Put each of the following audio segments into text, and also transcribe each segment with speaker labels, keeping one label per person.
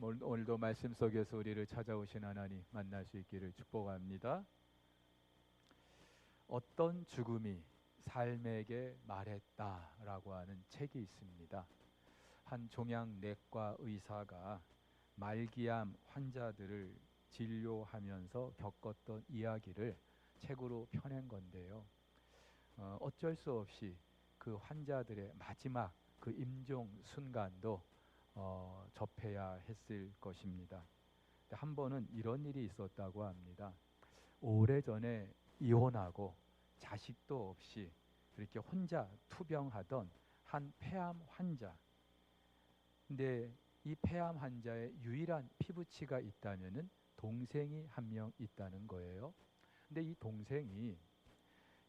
Speaker 1: 오늘도 말씀 속에서 우리를 찾아오신 하나님 만날 수 있기를 축복합니다. 어떤 죽음이 삶에게 말했다라고 하는 책이 있습니다. 한 종양내과 의사가 말기암 환자들을 진료하면서 겪었던 이야기를 책으로 펴낸 건데요. 어쩔 수 없이 그 환자들의 마지막 그 임종 순간도 접해야 했을 것입니다. 한 번은 이런 일이 있었다고 합니다. 오래전에 이혼하고 자식도 없이 이렇게 혼자 투병하던 한 폐암 환자. 근데 이 폐암 환자의 유일한 피부치가 있다면은 동생이 한 명 있다는 거예요. 근데 이 동생이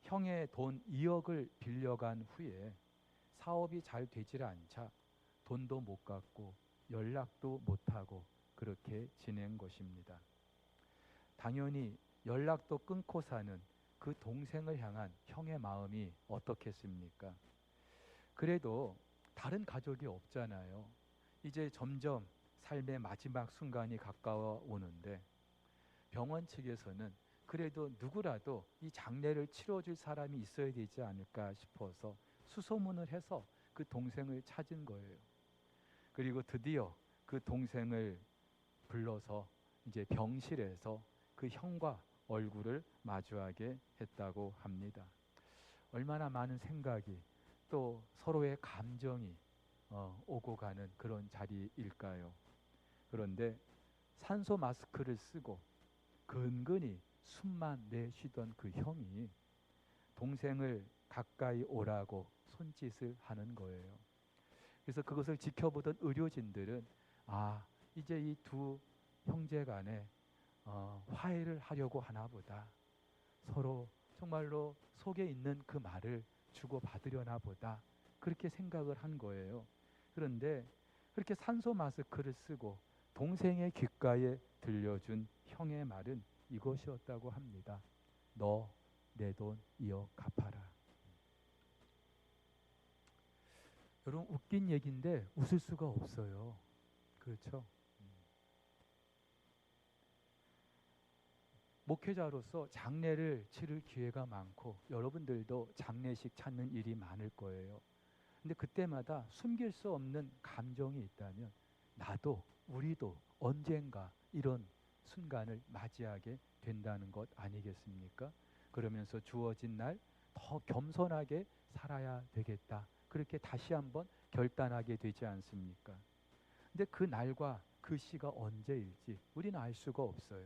Speaker 1: 형의 돈 2억을 빌려간 후에 사업이 잘 되질 않자 돈도 못 갚고 연락도 못하고 그렇게 지낸 것입니다. 당연히 연락도 끊고 사는 그 동생을 향한 형의 마음이 어떻겠습니까? 그래도 다른 가족이 없잖아요. 이제 점점 삶의 마지막 순간이 가까워 오는데 병원 측에서는 그래도 누구라도 이 장례를 치러줄 사람이 있어야 되지 않을까 싶어서 수소문을 해서 그 동생을 찾은 거예요. 그리고 드디어 그 동생을 불러서 이제 병실에서 그 형과 얼굴을 마주하게 했다고 합니다. 얼마나 많은 생각이 또 서로의 감정이 오고 가는 그런 자리일까요? 그런데 산소 마스크를 쓰고 근근히 숨만 내쉬던 그 형이 동생을 가까이 오라고 손짓을 하는 거예요. 그래서 그것을 지켜보던 의료진들은 이제 이 두 형제 간에 화해를 하려고 하나 보다. 서로 정말로 속에 있는 그 말을 주고받으려나 보다. 그렇게 생각을 한 거예요. 그런데 그렇게 산소 마스크를 쓰고 동생의 귓가에 들려준 형의 말은 이것이었다고 합니다. 너 내 돈 2억 갚아라. 여러분, 웃긴 얘기인데 웃을 수가 없어요. 그렇죠? 목회자로서 장례를 치를 기회가 많고 여러분들도 장례식 찾는 일이 많을 거예요. 근데 그때마다 숨길 수 없는 감정이 있다면 나도 우리도 언젠가 이런 순간을 맞이하게 된다는 것 아니겠습니까? 그러면서 주어진 날 더 겸손하게 살아야 되겠다. 그렇게 다시 한번 결단하게 되지 않습니까? 근데 그 날과 그 시가 언제일지 우리는 알 수가 없어요.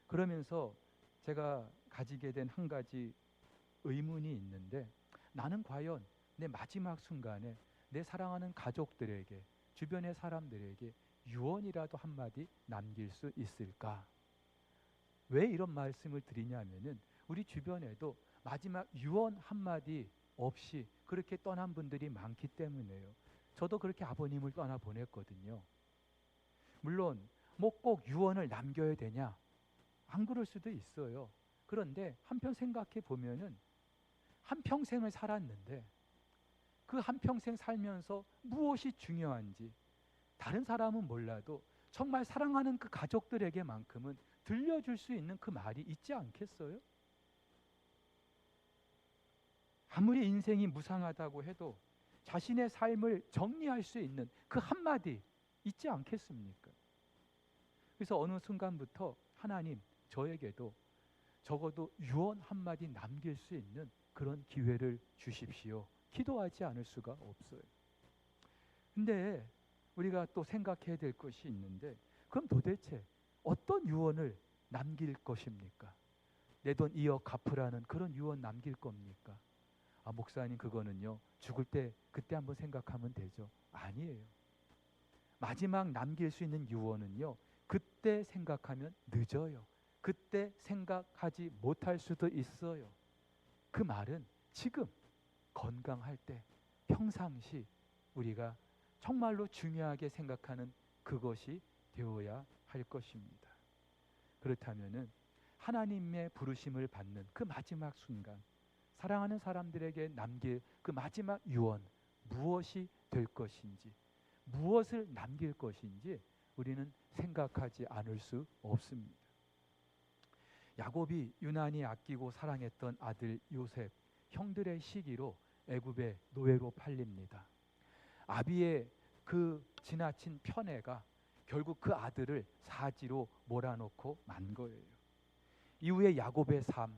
Speaker 1: 그러면서 제가 가지게 된 한 가지 의문이 있는데 나는 과연 내 마지막 순간에 내 사랑하는 가족들에게 주변의 사람들에게 유언이라도 한마디 남길 수 있을까? 왜 이런 말씀을 드리냐면은 우리 주변에도 마지막 유언 한마디 없이 그렇게 떠난 분들이 많기 때문에요. 저도 그렇게 아버님을 떠나 보냈거든요. 물론 뭐 꼭 유언을 남겨야 되냐? 안 그럴 수도 있어요. 그런데 한편 생각해 보면은 한평생을 살았는데 그 한평생 살면서 무엇이 중요한지 다른 사람은 몰라도 정말 사랑하는 그 가족들에게만큼은 들려줄 수 있는 그 말이 있지 않겠어요? 아무리 인생이 무상하다고 해도 자신의 삶을 정리할 수 있는 그 한마디 있지 않겠습니까? 그래서 어느 순간부터 하나님 저에게도 적어도 유언 한마디 남길 수 있는 그런 기회를 주십시오. 기도하지 않을 수가 없어요. 근데 우리가 또 생각해야 될 것이 있는데 그럼 도대체 어떤 유언을 남길 것입니까? 내 돈 2억 갚으라는 그런 유언 남길 겁니까? 목사님 그거는요 죽을 때 그때 한번 생각하면 되죠. 아니에요. 마지막 남길 수 있는 유언은요 그때 생각하면 늦어요. 그때 생각하지 못할 수도 있어요. 그 말은 지금 건강할 때 평상시 우리가 정말로 중요하게 생각하는 그것이 되어야 할 것입니다. 그렇다면은 하나님의 부르심을 받는 그 마지막 순간 사랑하는 사람들에게 남길 그 마지막 유언 무엇이 될 것인지 무엇을 남길 것인지 우리는 생각하지 않을 수 없습니다. 야곱이 유난히 아끼고 사랑했던 아들 요셉, 형들의 시기로 애굽의 노예로 팔립니다. 아비의 그 지나친 편애가 결국 그 아들을 사지로 몰아넣고 만 거예요. 이후에 야곱의 삶,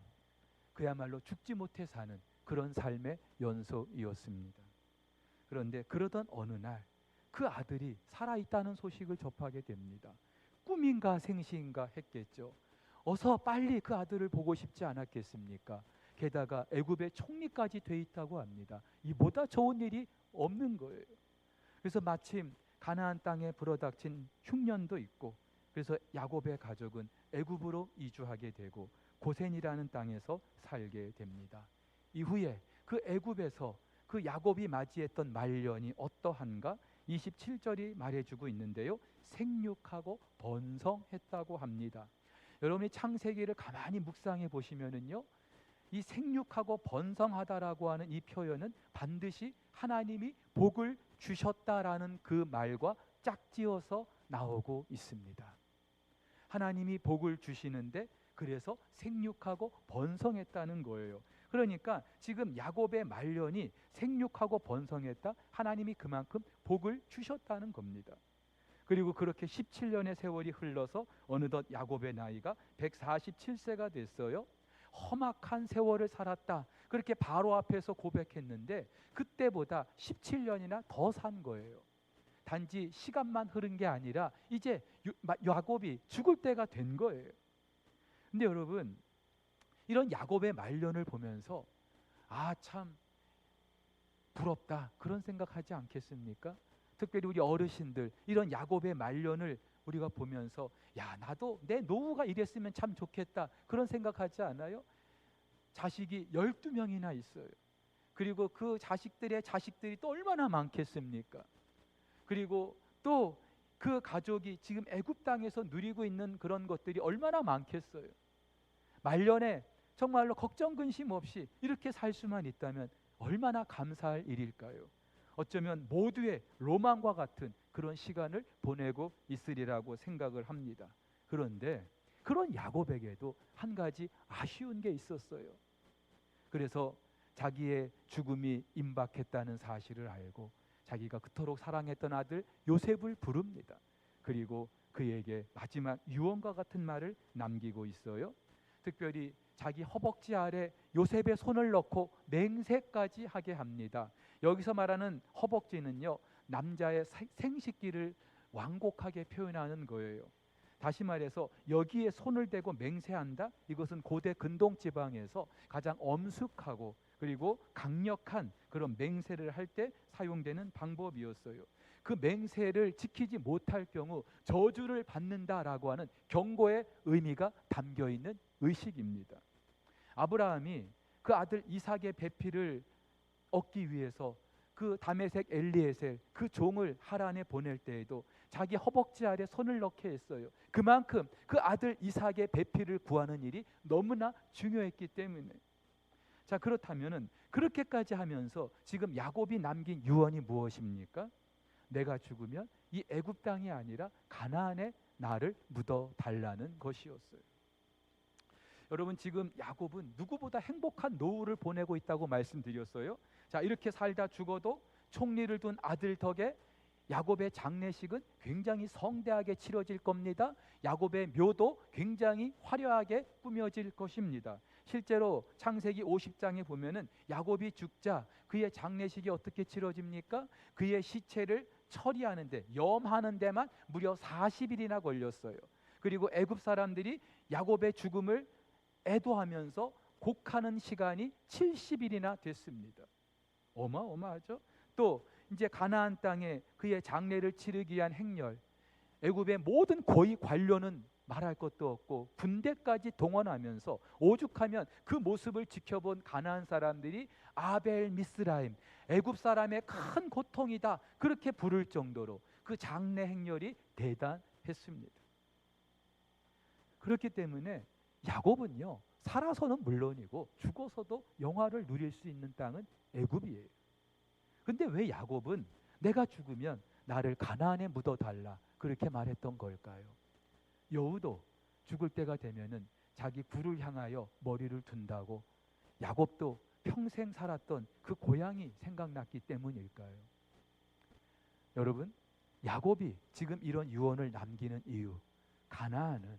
Speaker 1: 그야말로 죽지 못해 사는 그런 삶의 연속이었습니다. 그런데 그러던 어느 날 그 아들이 살아있다는 소식을 접하게 됩니다. 꿈인가 생시인가 했겠죠. 어서 빨리 그 아들을 보고 싶지 않았겠습니까? 게다가 애굽의 총리까지 돼 있다고 합니다. 이보다 좋은 일이 없는 거예요. 그래서 마침 가나안 땅에 불어닥친 흉년도 있고, 그래서 야곱의 가족은 애굽으로 이주하게 되고 고센이라는 땅에서 살게 됩니다. 이후에 그 애굽에서 그 야곱이 맞이했던 말년이 어떠한가 27절이 말해주고 있는데요. 생육하고 번성했다고 합니다. 여러분이 창세기를 가만히 묵상해 보시면은요, 이 생육하고 번성하다라고 하는 이 표현은 반드시 하나님이 복을 주셨다라는 그 말과 짝지어서 나오고 있습니다. 하나님이 복을 주시는데 그래서 생육하고 번성했다는 거예요. 그러니까 지금 야곱의 말년이 생육하고 번성했다, 하나님이 그만큼 복을 주셨다는 겁니다. 그리고 그렇게 17년의 세월이 흘러서 어느덧 야곱의 나이가 147세가 됐어요. 험악한 세월을 살았다, 그렇게 바로 앞에서 고백했는데 그때보다 17년이나 더 산 거예요. 단지 시간만 흐른 게 아니라 이제 야곱이 죽을 때가 된 거예요. 근데 여러분, 이런 야곱의 말년을 보면서 아, 참 부럽다, 그런 생각하지 않겠습니까? 특별히 우리 어르신들, 이런 야곱의 말년을 우리가 보면서 야, 나도 내 노후가 이랬으면 참 좋겠다, 그런 생각하지 않아요? 자식이 12명이나 있어요. 그리고 그 자식들의 자식들이 또 얼마나 많겠습니까? 그리고 또 그 가족이 지금 애굽 땅에서 누리고 있는 그런 것들이 얼마나 많겠어요. 말년에 정말로 걱정 근심 없이 이렇게 살 수만 있다면 얼마나 감사할 일일까요? 어쩌면 모두의 로망과 같은 그런 시간을 보내고 있으리라고 생각을 합니다. 그런데 그런 야곱에게도 한 가지 아쉬운 게 있었어요. 그래서 자기의 죽음이 임박했다는 사실을 알고 자기가 그토록 사랑했던 아들 요셉을 부릅니다. 그리고 그에게 마지막 유언과 같은 말을 남기고 있어요. 특별히 자기 허벅지 아래 요셉의 손을 넣고 맹세까지 하게 합니다. 여기서 말하는 허벅지는요, 남자의 생식기를 완곡하게 표현하는 거예요. 다시 말해서 여기에 손을 대고 맹세한다, 이것은 고대 근동 지방에서 가장 엄숙하고 그리고 강력한 그런 맹세를 할 때 사용되는 방법이었어요. 그 맹세를 지키지 못할 경우 저주를 받는다라고 하는 경고의 의미가 담겨 있는 의식입니다. 아브라함이 그 아들 이삭의 배필을 얻기 위해서 그 다메섹 엘리에셀 그 종을 하란에 보낼 때에도 자기 허벅지 아래 손을 넣게 했어요. 그만큼 그 아들 이삭의 배필을 구하는 일이 너무나 중요했기 때문에. 자, 그렇다면은 그렇게까지 하면서 지금 야곱이 남긴 유언이 무엇입니까? 내가 죽으면 이 애굽 땅이 아니라 가나안에 나를 묻어 달라는 것이었어요. 여러분, 지금 야곱은 누구보다 행복한 노후를 보내고 있다고 말씀드렸어요. 자, 이렇게 살다 죽어도 총리를 둔 아들 덕에 야곱의 장례식은 굉장히 성대하게 치러질 겁니다. 야곱의 묘도 굉장히 화려하게 꾸며질 것입니다. 실제로 창세기 50장에 보면은 야곱이 죽자 그의 장례식이 어떻게 치러집니까? 그의 시체를 처리하는데, 염하는 데만 무려 40일이나 걸렸어요. 그리고 애굽 사람들이 야곱의 죽음을 애도하면서 곡하는 시간이 70일이나 됐습니다. 어마어마하죠? 또 이제 가나안 땅에 그의 장례를 치르기 위한 행렬, 애굽의 모든 고위 관료는 말할 것도 없고 군대까지 동원하면서 오죽하면 그 모습을 지켜본 가나안 사람들이 아벨 미스라임, 애굽 사람의 큰 고통이다, 그렇게 부를 정도로 그 장례 행렬이 대단했습니다. 그렇기 때문에 야곱은요, 살아서는 물론이고 죽어서도 영화를 누릴 수 있는 땅은 애굽이에요. 근데 왜 야곱은 내가 죽으면 나를 가나안에 묻어달라 그렇게 말했던 걸까요? 여우도 죽을 때가 되면은 자기 굴을 향하여 머리를 둔다고 야곱도 평생 살았던 그 고향이 생각났기 때문일까요? 여러분, 야곱이 지금 이런 유언을 남기는 이유, 가나안은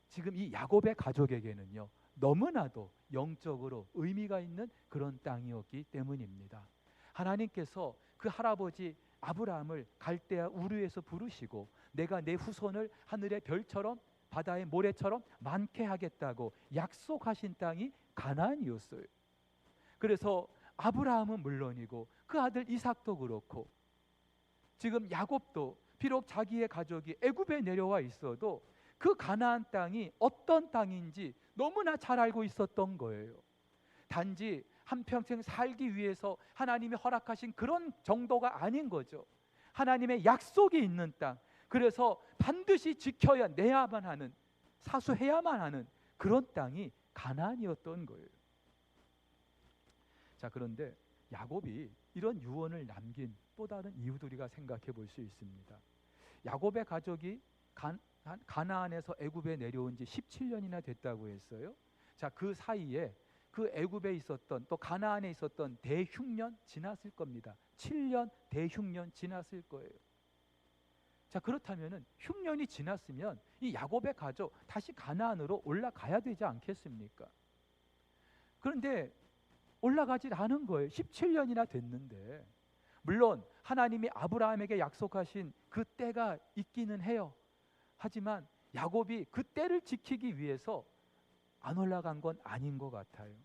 Speaker 1: 지금 이 야곱의 가족에게는요 너무나도 영적으로 의미가 있는 그런 땅이었기 때문입니다. 하나님께서 그 할아버지 아브라함을 갈대아 우르에서 부르시고 내가 내 후손을 하늘의 별처럼 바다의 모래처럼 많게 하겠다고 약속하신 땅이 가나안이었어요. 그래서 아브라함은 물론이고 그 아들 이삭도 그렇고 지금 야곱도 비록 자기의 가족이 애굽에 내려와 있어도 그 가나안 땅이 어떤 땅인지 너무나 잘 알고 있었던 거예요. 단지 한평생 살기 위해서 하나님이 허락하신 그런 정도가 아닌 거죠. 하나님의 약속이 있는 땅, 그래서 반드시 지켜야 내야만 하는, 사수해야만 하는 그런 땅이 가나안이었던 거예요. 자, 그런데 야곱이 이런 유언을 남긴 또 다른 이유도 우리가 생각해 볼 수 있습니다. 야곱의 가족이 가나안에서 애굽에 내려온 지 17년이나 됐다고 했어요. 자, 그 사이에 그 애굽에 있었던 또 가나안에 있었던 대흉년 지났을 겁니다. 7년 대흉년 지났을 거예요. 자, 그렇다면은 흉년이 지났으면 이 야곱의 가족 다시 가나안으로 올라가야 되지 않겠습니까? 그런데 올라가지 않은 거예요. 17년이나 됐는데. 물론 하나님이 아브라함에게 약속하신 그 때가 있기는 해요. 하지만 야곱이 그 때를 지키기 위해서 안 올라간 건 아닌 것 같아요.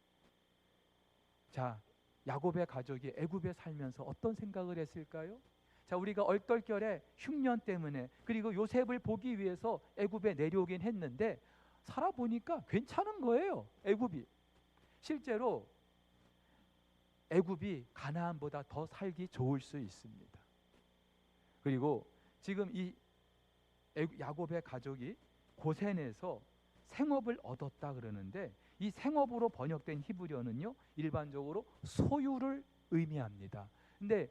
Speaker 1: 자, 야곱의 가족이 애굽에 살면서 어떤 생각을 했을까요? 자, 우리가 얼떨결에 흉년 때문에 그리고 요셉을 보기 위해서 애굽에 내려오긴 했는데 살아보니까 괜찮은 거예요. 애굽이. 실제로 애굽이 가나안보다 더 살기 좋을 수 있습니다. 그리고 지금 이 야곱의 가족이 고센에서 생업을 얻었다 그러는데 이 생업으로 번역된 히브리어는요 일반적으로 소유를 의미합니다. 근데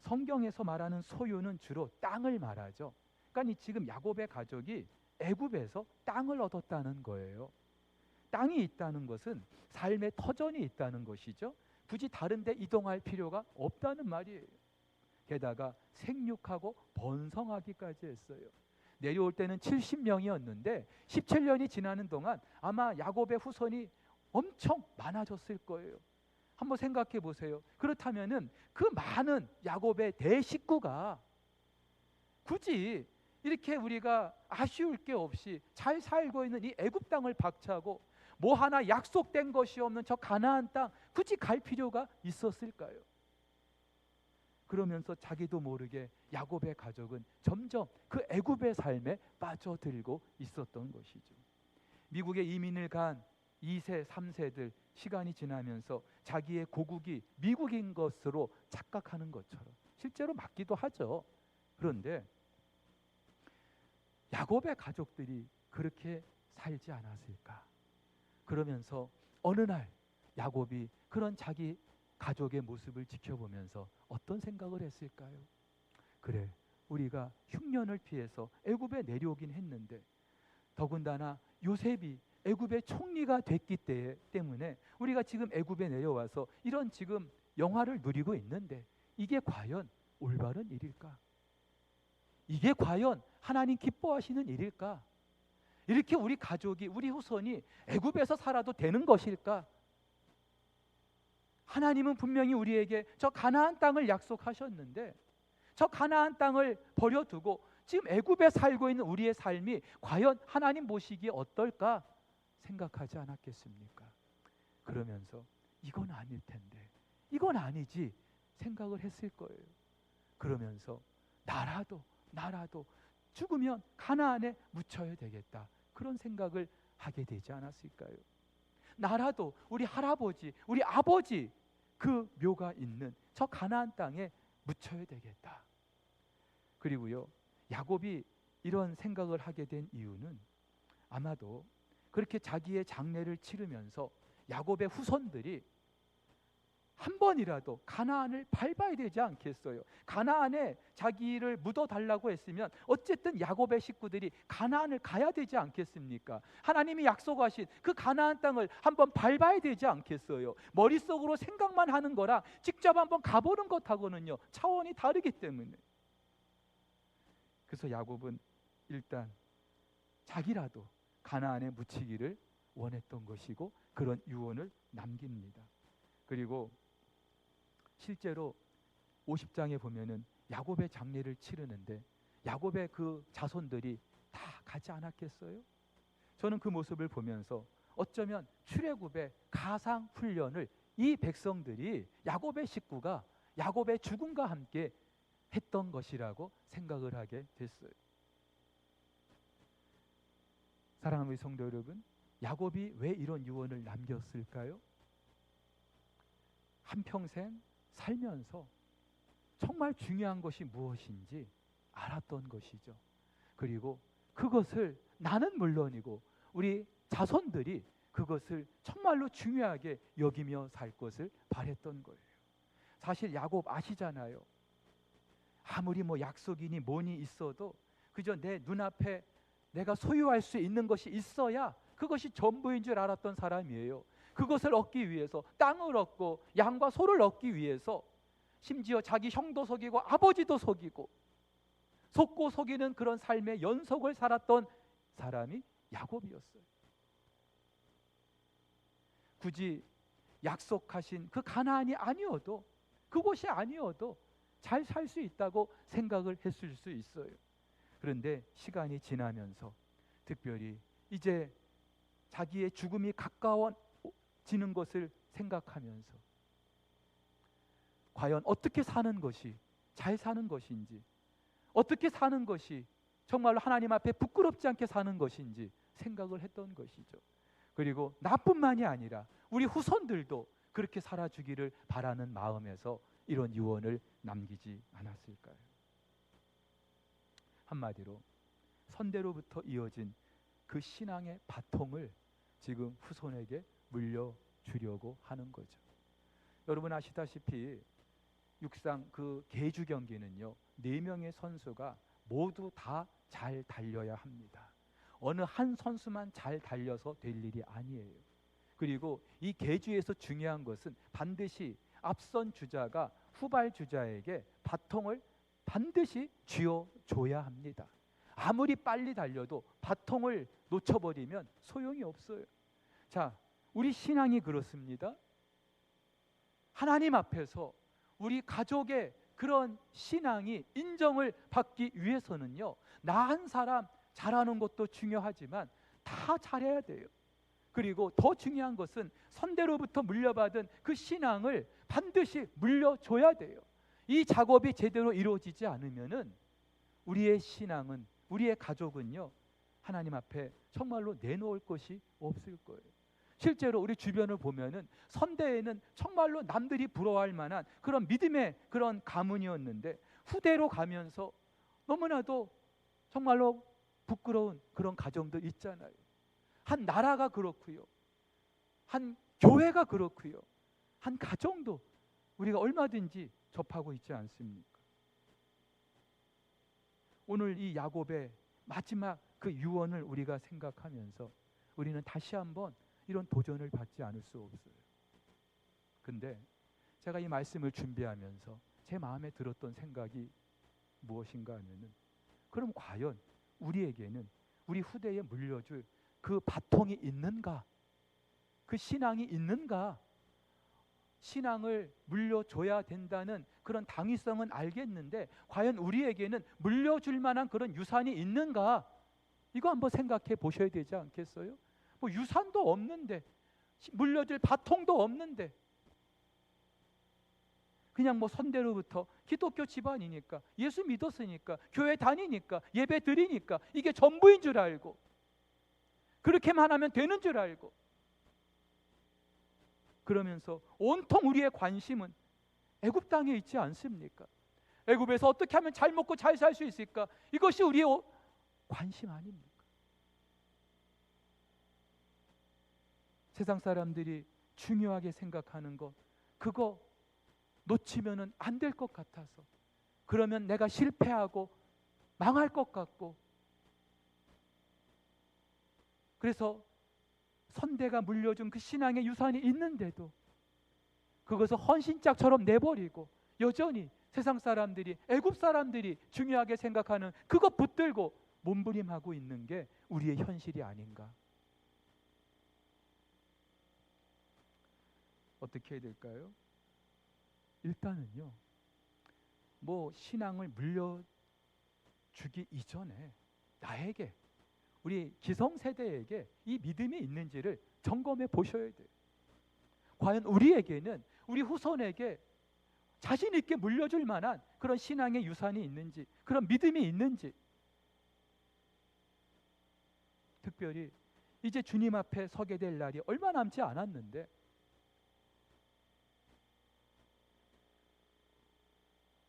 Speaker 1: 성경에서 말하는 소유는 주로 땅을 말하죠. 그러니까 지금 야곱의 가족이 애굽에서 땅을 얻었다는 거예요. 땅이 있다는 것은 삶의 터전이 있다는 것이죠. 굳이 다른 데 이동할 필요가 없다는 말이에요. 게다가 생육하고 번성하기까지 했어요. 내려올 때는 70명이었는데 17년이 지나는 동안 아마 야곱의 후손이 엄청 많아졌을 거예요. 한번 생각해 보세요. 그렇다면은 그 많은 야곱의 대식구가 굳이 이렇게 우리가 아쉬울 게 없이 잘 살고 있는 이 애굽 땅을 박차고 뭐 하나 약속된 것이 없는 저 가나안 땅 굳이 갈 필요가 있었을까요? 그러면서 자기도 모르게 야곱의 가족은 점점 그 애굽의 삶에 빠져들고 있었던 것이죠. 미국에 이민을 간 2세, 3세들 시간이 지나면서 자기의 고국이 미국인 것으로 착각하는 것처럼 실제로 맞기도 하죠. 그런데 야곱의 가족들이 그렇게 살지 않았을까? 그러면서 어느 날 야곱이 그런 자기 가족의 모습을 지켜보면서 어떤 생각을 했을까요? 그래, 우리가 흉년을 피해서 애굽에 내려오긴 했는데 더군다나 요셉이 애굽의 총리가 됐기 때문에 우리가 지금 애굽에 내려와서 이런 지금 영화를 누리고 있는데 이게 과연 올바른 일일까? 이게 과연 하나님 기뻐하시는 일일까? 이렇게 우리 가족이 우리 후손이 애굽에서 살아도 되는 것일까? 하나님은 분명히 우리에게 저 가나안 땅을 약속하셨는데 저 가나안 땅을 버려두고 지금 애굽에 살고 있는 우리의 삶이 과연 하나님 보시기에 어떨까 생각하지 않았겠습니까? 그러면서 이건 아닐 텐데, 이건 아니지 생각을 했을 거예요. 그러면서 나라도 죽으면 가나안에 묻혀야 되겠다 그런 생각을 하게 되지 않았을까요? 나라도 우리 할아버지, 우리 아버지 그 묘가 있는 저 가나안 땅에 묻혀야 되겠다. 그리고요, 야곱이 이런 생각을 하게 된 이유는 아마도 그렇게 자기의 장례를 치르면서 야곱의 후손들이 한 번이라도 가나안을 밟아야 되지 않겠어요? 가나안에 자기를 묻어달라고 했으면 어쨌든 야곱의 식구들이 가나안을 가야 되지 않겠습니까? 하나님이 약속하신 그 가나안 땅을 한번 밟아야 되지 않겠어요? 머릿속으로 생각만 하는 거랑 직접 한번 가보는 것하고는요, 차원이 다르기 때문에. 그래서 야곱은 일단 자기라도 가나안에 묻히기를 원했던 것이고 그런 유언을 남깁니다. 그리고 실제로 50장에 보면은 야곱의 장례를 치르는데 야곱의 그 자손들이 다 가지 않았겠어요? 저는 그 모습을 보면서 어쩌면 출애굽의 가상 훈련을 이 백성들이, 야곱의 식구가 야곱의 죽음과 함께 했던 것이라고 생각을 하게 됐어요. 사랑하는 성도 여러분, 야곱이 왜 이런 유언을 남겼을까요? 한평생 살면서 정말 중요한 것이 무엇인지 알았던 것이죠. 그리고 그것을 나는 물론이고 우리 자손들이 그것을 정말로 중요하게 여기며 살 것을 바랬던 거예요. 사실 야곱 아시잖아요. 아무리 뭐 약속이니 뭐니 있어도 그저 내 눈앞에 내가 소유할 수 있는 것이 있어야 그것이 전부인 줄 알았던 사람이에요. 그것을 얻기 위해서, 땅을 얻고 양과 소를 얻기 위해서 심지어 자기 형도 속이고 아버지도 속이고 속고 속이는 그런 삶의 연속을 살았던 사람이 야곱이었어요. 굳이 약속하신 그 가나안이 아니어도, 그곳이 아니어도 잘 살 수 있다고 생각을 했을 수 있어요. 그런데 시간이 지나면서 특별히 이제 자기의 죽음이 가까워지는 것을 생각하면서 과연 어떻게 사는 것이 잘 사는 것인지, 어떻게 사는 것이 정말로 하나님 앞에 부끄럽지 않게 사는 것인지 생각을 했던 것이죠. 그리고 나뿐만이 아니라 우리 후손들도 그렇게 살아주기를 바라는 마음에서 이런 유언을 남기지 않았을까요? 한마디로 선대로부터 이어진 그 신앙의 바통을 지금 후손에게 물려주려고 하는 거죠. 여러분 아시다시피 육상 그 계주 경기는요, 4명의 선수가 모두 다 잘 달려야 합니다. 어느 한 선수만 잘 달려서 될 일이 아니에요. 그리고 이 계주에서 중요한 것은 반드시 앞선 주자가 후발 주자에게 바통을 반드시 쥐어줘야 합니다. 아무리 빨리 달려도 바통을 놓쳐버리면 소용이 없어요. 자, 우리 신앙이 그렇습니다. 하나님 앞에서 우리 가족의 그런 신앙이 인정을 받기 위해서는요, 나 한 사람 잘하는 것도 중요하지만 다 잘해야 돼요. 그리고 더 중요한 것은 선대로부터 물려받은 그 신앙을 반드시 물려줘야 돼요. 이 작업이 제대로 이루어지지 않으면은 우리의 신앙은, 우리의 가족은요, 하나님 앞에 정말로 내놓을 것이 없을 거예요. 실제로 우리 주변을 보면은 선대에는 정말로 남들이 부러워할 만한 그런 믿음의 그런 가문이었는데 후대로 가면서 너무나도 정말로 부끄러운 그런 가정들 있잖아요. 한 나라가 그렇고요, 한 교회가 그렇고요, 한 가정도 우리가 얼마든지 접하고 있지 않습니까? 오늘 이 야곱의 마지막 그 유언을 우리가 생각하면서 우리는 다시 한번 이런 도전을 받지 않을 수 없어요. 근데 제가 이 말씀을 준비하면서 제 마음에 들었던 생각이 무엇인가 하면은, 그럼 과연 우리에게는 우리 후대에 물려줄 그 바통이 있는가? 그 신앙이 있는가? 신앙을 물려줘야 된다는 그런 당위성은 알겠는데 과연 우리에게는 물려줄 만한 그런 유산이 있는가? 이거 한번 생각해 보셔야 되지 않겠어요? 뭐 유산도 없는데, 물려줄 바통도 없는데, 그냥 뭐 선대로부터 기독교 집안이니까, 예수 믿었으니까, 교회 다니니까, 예배 드리니까 이게 전부인 줄 알고, 그렇게만 하면 되는 줄 알고, 그러면서 온통 우리의 관심은 애굽 땅에 있지 않습니까? 애굽에서 어떻게 하면 잘 먹고 잘 살 수 있을까? 이것이 우리의 관심 아닙니까? 세상 사람들이 중요하게 생각하는 것, 그거 놓치면은 안 될 것 같아서, 그러면 내가 실패하고 망할 것 같고, 그래서 선대가 물려준 그 신앙의 유산이 있는데도 그것을 헌신짝처럼 내버리고 여전히 세상 사람들이, 애굽 사람들이 중요하게 생각하는 그것 붙들고 몸부림하고 있는 게 우리의 현실이 아닌가. 어떻게 해야 될까요? 일단은요, 뭐 신앙을 물려주기 이전에 나에게, 우리 기성세대에게 이 믿음이 있는지를 점검해 보셔야 돼요. 과연 우리에게는, 우리 후손에게 자신 있게 물려줄 만한 그런 신앙의 유산이 있는지, 그런 믿음이 있는지. 특별히 이제 주님 앞에 서게 될 날이 얼마 남지 않았는데,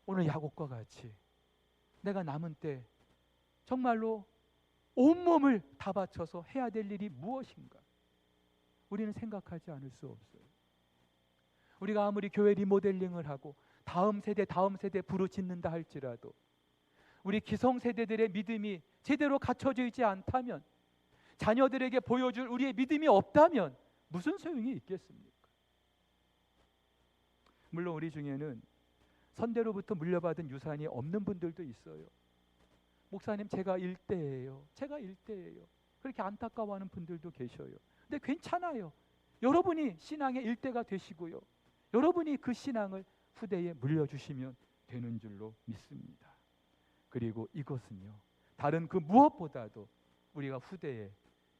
Speaker 1: 오늘 야곱과 같이 내가 남은 때 정말로 온몸을 다 바쳐서 해야 될 일이 무엇인가, 우리는 생각하지 않을 수 없어요. 우리가 아무리 교회 리모델링을 하고 다음 세대 부르짖는다 할지라도 우리 기성세대들의 믿음이 제대로 갖춰져 있지 않다면, 자녀들에게 보여줄 우리의 믿음이 없다면 무슨 소용이 있겠습니까? 물론 우리 중에는 선대로부터 물려받은 유산이 없는 분들도 있어요. 목사님, 제가 일대예요. 그렇게 안타까워하는 분들도 계셔요. 근데 괜찮아요. 여러분이 신앙의 일대가 되시고요, 여러분이 그 신앙을 후대에 물려주시면 되는 줄로 믿습니다. 그리고 이것은요, 다른 그 무엇보다도 우리가 후대에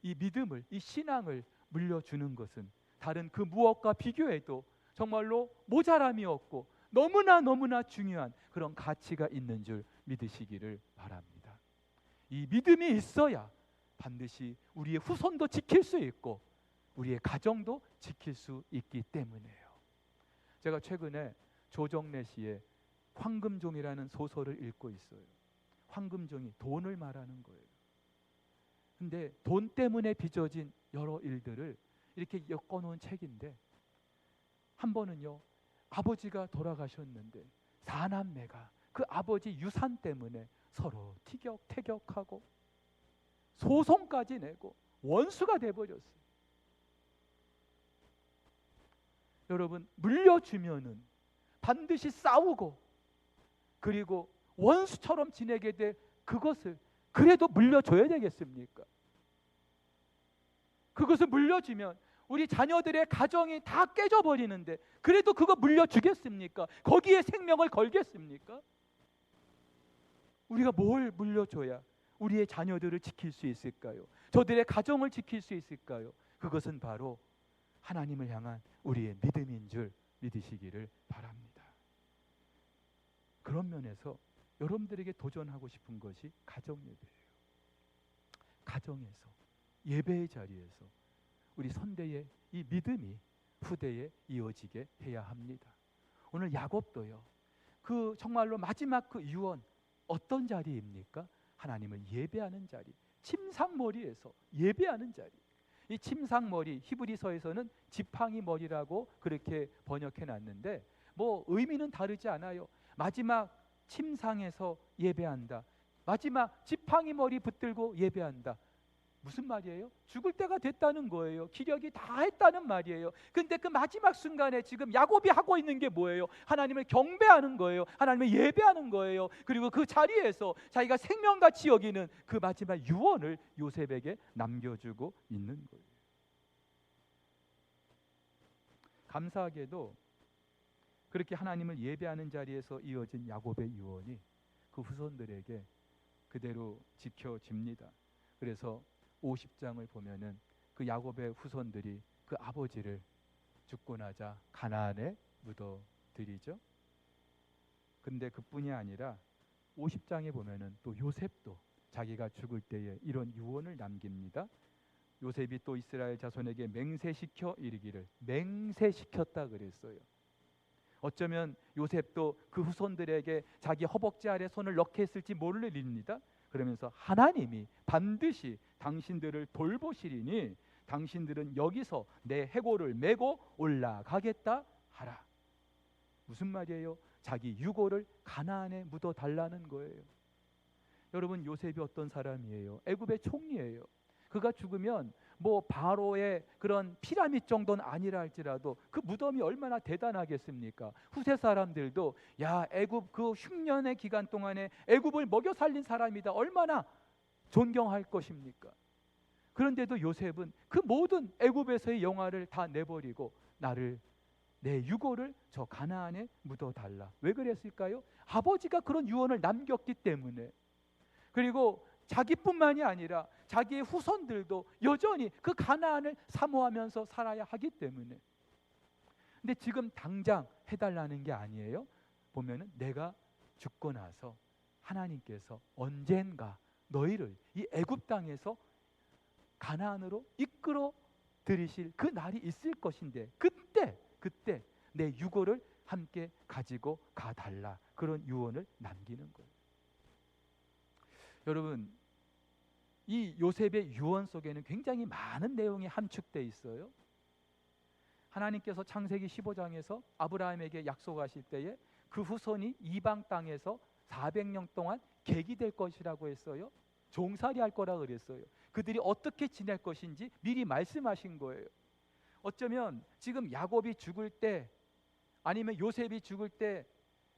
Speaker 1: 이 믿음을, 이 신앙을 물려주는 것은 다른 그 무엇과 비교해도 정말로 모자람이 없고 너무나 중요한 그런 가치가 있는 줄 믿으시기를 바랍니다. 이 믿음이 있어야 반드시 우리의 후손도 지킬 수 있고 우리의 가정도 지킬 수 있기 때문이에요. 제가 최근에 조정래 씨의 황금종이라는 소설을 읽고 있어요. 황금종이 돈을 말하는 거예요. 근데 돈 때문에 빚어진 여러 일들을 이렇게 엮어놓은 책인데, 한 번은요, 아버지가 돌아가셨는데 사남매가 그 아버지 유산 때문에 서로 티격태격하고 소송까지 내고 원수가 돼버렸어요. 여러분, 물려주면은 반드시 싸우고 그리고 원수처럼 지내게 될 그것을 그래도 물려줘야 되겠습니까? 그것을 물려주면 우리 자녀들의 가정이 다 깨져버리는데 그래도 그거 물려주겠습니까? 거기에 생명을 걸겠습니까? 우리가 뭘 물려줘야 우리의 자녀들을 지킬 수 있을까요? 저들의 가정을 지킬 수 있을까요? 그것은 바로 하나님을 향한 우리의 믿음인 줄 믿으시기를 바랍니다. 그런 면에서 여러분들에게 도전하고 싶은 것이 가정 예배예요. 가정에서, 예배의 자리에서 우리 선대의 이 믿음이 후대에 이어지게 해야 합니다. 오늘 야곱도요, 그 정말로 마지막 그 유언, 어떤 자리입니까? 하나님을 예배하는 자리, 침상머리에서 예배하는 자리. 이 침상머리, 히브리서에서는 지팡이 머리라고 그렇게 번역해 놨는데 뭐 의미는 다르지 않아요. 마지막 침상에서 예배한다, 마지막 지팡이 머리 붙들고 예배한다. 무슨 말이에요? 죽을 때가 됐다는 거예요. 기력이 다 했다는 말이에요. 근데 그 마지막 순간에 지금 야곱이 하고 있는 게 뭐예요? 하나님을 경배하는 거예요. 하나님을 예배하는 거예요. 그리고 그 자리에서 자기가 생명같이 여기는 그 마지막 유언을 요셉에게 남겨주고 있는 거예요. 감사하게도 그렇게 하나님을 예배하는 자리에서 이어진 야곱의 유언이 그 후손들에게 그대로 지켜집니다. 그래서 50장을 보면은 그 야곱의 후손들이 그 아버지를 죽고 나자 가나안에 묻어들이죠. 근데 그뿐이 아니라 50장에 보면은 또 요셉도 자기가 죽을 때에 이런 유언을 남깁니다. 요셉이 또 이스라엘 자손에게 맹세시켜 이르기를, 맹세시켰다 그랬어요. 어쩌면 요셉도 그 후손들에게 자기 허벅지 아래 손을 넣게 했을지 모를 일입니다. 그러면서 하나님이 반드시 당신들을 돌보시리니 당신들은 여기서 내 해골을 메고 올라가겠다 하라. 무슨 말이에요? 자기 유고를 가나안에 묻어 달라는 거예요. 여러분, 요셉이 어떤 사람이에요? 애굽의 총리예요. 그가 죽으면 뭐 바로의 그런 피라밋 정도는 아니라 할지라도 그 무덤이 얼마나 대단하겠습니까? 후세 사람들도 야, 애굽 그 흉년의 기간 동안에 애굽을 먹여 살린 사람이다, 얼마나 존경할 것입니까? 그런데도 요셉은 그 모든 애굽에서의 영화를 다 내버리고 내 유고를 저 가나안에 묻어달라. 왜 그랬을까요? 아버지가 그런 유언을 남겼기 때문에. 그리고 자기뿐만이 아니라 자기의 후손들도 여전히 그 가나안을 사모하면서 살아야 하기 때문에. 근데 지금 당장 해달라는 게 아니에요. 보면은 내가 죽고 나서 하나님께서 언젠가 너희를 이 애굽 땅에서 가나안으로 이끌어 들이실 그 날이 있을 것인데 그때 내 유고를 함께 가지고 가달라, 그런 유언을 남기는 거예요. 여러분, 이 요셉의 유언 속에는 굉장히 많은 내용이 함축되어 있어요. 하나님께서 창세기 15장에서 아브라함에게 약속하실 때에 그 후손이 이방 땅에서 400년 동안 객이 될 것이라고 했어요. 종살이 할 거라 그랬어요. 그들이 어떻게 지낼 것인지 미리 말씀하신 거예요. 어쩌면 지금 야곱이 죽을 때, 아니면 요셉이 죽을 때,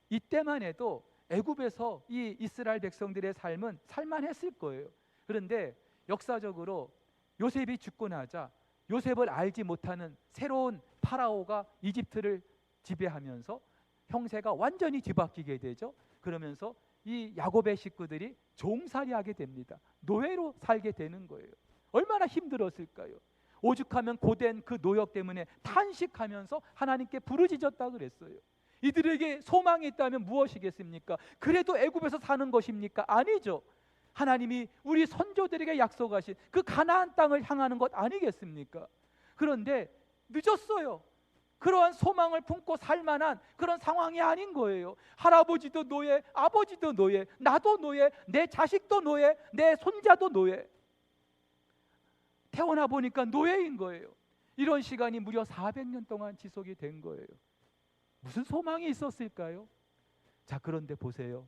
Speaker 1: 이때만 해도 애굽에서 이 이스라엘 백성들의 삶은 살만했을 거예요. 그런데 역사적으로 요셉이 죽고 나자 요셉을 알지 못하는 새로운 파라오가 이집트를 지배하면서 형세가 완전히 뒤바뀌게 되죠. 그러면서 이 야곱의 식구들이 종살이하게 됩니다. 노예로 살게 되는 거예요. 얼마나 힘들었을까요? 오죽하면 고된 그 노역 때문에 탄식하면서 하나님께 부르짖었다 그랬어요. 이들에게 소망이 있다면 무엇이겠습니까? 그래도 애굽에서 사는 것입니까? 아니죠. 하나님이 우리 선조들에게 약속하신 그 가나안 땅을 향하는 것 아니겠습니까? 그런데 늦었어요. 그러한 소망을 품고 살만한 그런 상황이 아닌 거예요. 할아버지도 노예, 아버지도 노예, 나도 노예, 내 자식도 노예, 내 손자도 노예. 태어나 보니까 노예인 거예요. 이런 시간이 무려 400년 동안 지속이 된 거예요. 무슨 소망이 있었을까요? 자, 그런데 보세요.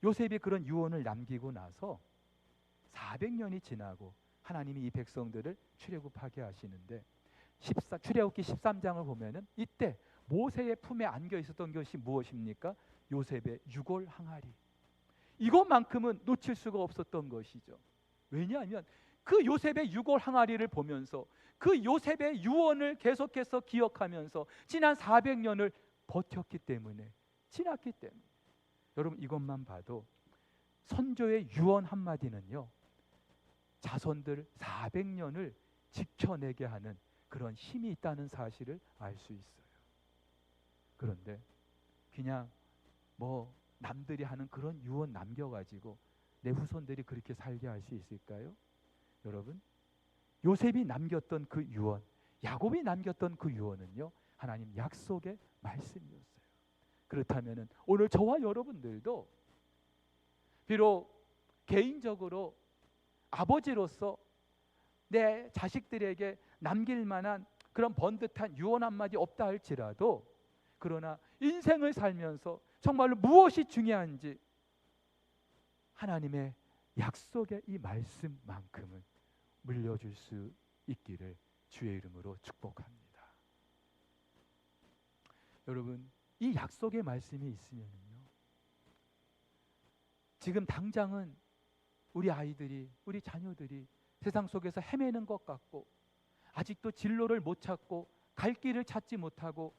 Speaker 1: 요셉이 그런 유언을 남기고 나서 400년이 지나고 하나님이 이 백성들을 출애굽하게 하시는데, 출애굽기 13장을 보면은 이때 모세의 품에 안겨 있었던 것이 무엇입니까? 요셉의 유골 항아리. 이것만큼은 놓칠 수가 없었던 것이죠. 왜냐하면 그 요셉의 유골 항아리를 보면서 그 요셉의 유언을 계속해서 기억하면서 지난 400년을 버텼기 때문에, 지났기 때문에. 여러분, 이것만 봐도 선조의 유언 한마디는요, 자손들 400년을 지켜내게 하는 그런 힘이 있다는 사실을 알 수 있어요. 그런데 그냥 뭐 남들이 하는 그런 유언 남겨가지고 내 후손들이 그렇게 살게 할 수 있을까요? 여러분, 요셉이 남겼던 그 유언, 야곱이 남겼던 그 유언은요, 하나님 약속의 말씀이었어요. 그렇다면 오늘 저와 여러분들도 비록 개인적으로 아버지로서 내 자식들에게 남길 만한 그런 번듯한 유언 한마디 없다 할지라도, 그러나 인생을 살면서 정말로 무엇이 중요한지 하나님의 약속의 이 말씀만큼은 물려줄 수 있기를 주의 이름으로 축복합니다. 여러분, 이 약속의 말씀이 있으면요, 지금 당장은 우리 아이들이, 우리 자녀들이 세상 속에서 헤매는 것 같고, 아직도 진로를 못 찾고 갈 길을 찾지 못하고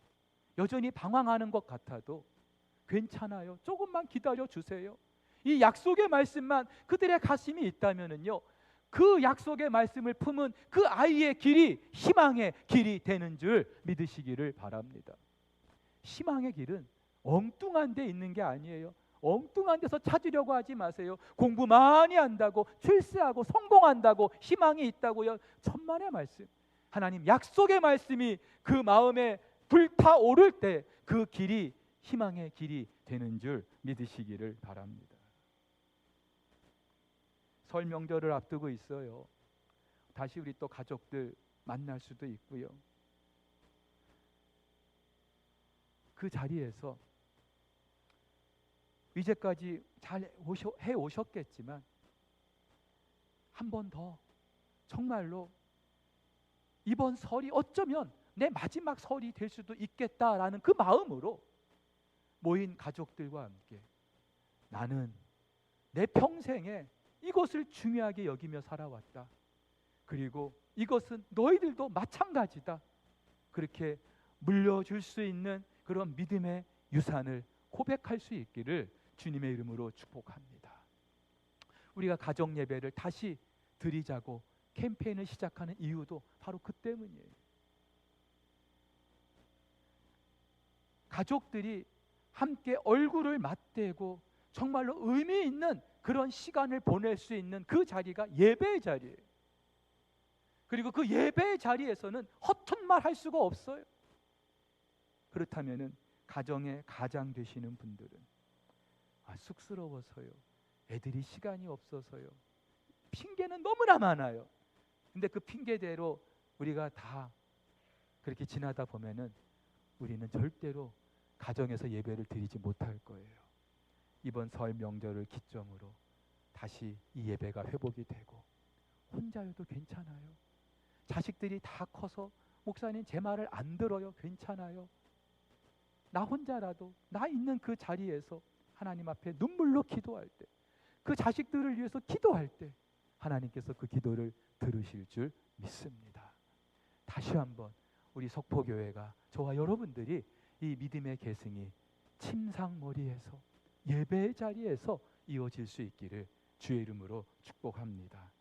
Speaker 1: 여전히 방황하는 것 같아도 괜찮아요. 조금만 기다려 주세요. 이 약속의 말씀만 그들의 가슴이 있다면은요, 그 약속의 말씀을 품은 그 아이의 길이 희망의 길이 되는 줄 믿으시기를 바랍니다. 희망의 길은 엉뚱한 데 있는 게 아니에요. 엉뚱한 데서 찾으려고 하지 마세요. 공부 많이 한다고, 출세하고 성공한다고 희망이 있다고요? 천만의 말씀. 하나님 약속의 말씀이 그 마음에 불타오를 때 그 길이 희망의 길이 되는 줄 믿으시기를 바랍니다. 설 명절을 앞두고 있어요. 다시 우리 또 가족들 만날 수도 있고요. 그 자리에서 이제까지 잘 해 오셨겠지만 한 번 더 정말로 이번 설이 어쩌면 내 마지막 설이 될 수도 있겠다라는 그 마음으로 모인 가족들과 함께 나는 내 평생에 이것을 중요하게 여기며 살아왔다. 그리고 이것은 너희들도 마찬가지다. 그렇게 물려줄 수 있는 그런 믿음의 유산을 고백할 수 있기를 주님의 이름으로 축복합니다. 우리가 가정 예배를 다시 드리자고 캠페인을 시작하는 이유도 바로 그 때문이에요. 가족들이 함께 얼굴을 맞대고 정말로 의미 있는 그런 시간을 보낼 수 있는 그 자리가 예배의 자리예요. 그리고 그 예배의 자리에서는 허튼 말 할 수가 없어요. 그렇다면은 가정의 가장 되시는 분들은 쑥스러워서요, 애들이 시간이 없어서요, 핑계는 너무나 많아요. 근데 그 핑계대로 우리가 다 그렇게 지나다 보면은 우리는 절대로 가정에서 예배를 드리지 못할 거예요. 이번 설 명절을 기점으로 다시 이 예배가 회복이 되고, 혼자여도 괜찮아요. 자식들이 다 커서 목사님 제 말을 안 들어요. 괜찮아요. 나 혼자라도 나 있는 그 자리에서 하나님 앞에 눈물로 기도할 때, 그 자식들을 위해서 기도할 때 하나님께서 그 기도를 들으실 줄 믿습니다. 다시 한번 우리 석포교회가, 저와 여러분들이 이 믿음의 계승이 침상머리에서 예배의 자리에서 이어질 수 있기를 주의 이름으로 축복합니다.